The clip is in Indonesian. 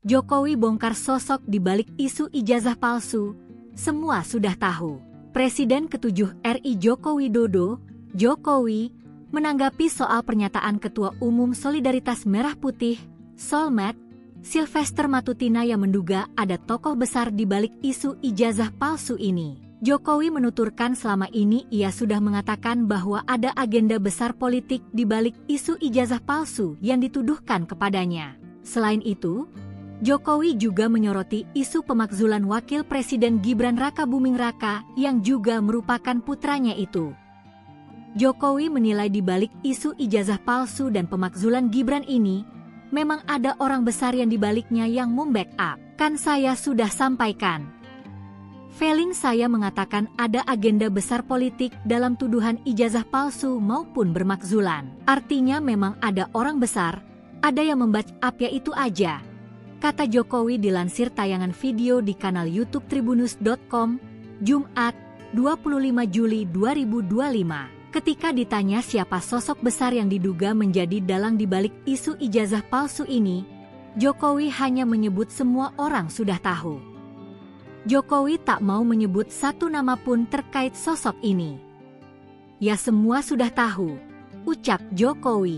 Jokowi bongkar sosok di balik isu ijazah palsu. Semua sudah tahu. Presiden ke-7 RI Joko Widodo, Jokowi, menanggapi soal pernyataan Ketua Umum Solidaritas Merah Putih, Solmed, Sylvester Matutina yang menduga ada tokoh besar di balik isu ijazah palsu ini. Jokowi menuturkan selama ini ia sudah mengatakan bahwa ada agenda besar politik di balik isu ijazah palsu yang dituduhkan kepadanya. Selain itu, Jokowi juga menyoroti isu pemakzulan Wakil Presiden Gibran Rakabuming Raka yang juga merupakan putranya itu. Jokowi menilai di balik isu ijazah palsu dan pemakzulan Gibran ini, memang ada orang besar yang dibaliknya yang membackup. Kan saya sudah sampaikan. Feeling saya mengatakan ada agenda besar politik dalam tuduhan ijazah palsu maupun bermakzulan. Artinya memang ada orang besar, ada yang membackup, ya itu aja, kata Jokowi dilansir tayangan video di kanal YouTube Tribunnews.com, Jumat, 25 Juli 2025. Ketika ditanya siapa sosok besar yang diduga menjadi dalang dibalik isu ijazah palsu ini, Jokowi hanya menyebut semua orang sudah tahu. Jokowi tak mau menyebut satu nama pun terkait sosok ini. Ya semua sudah tahu, ucap Jokowi.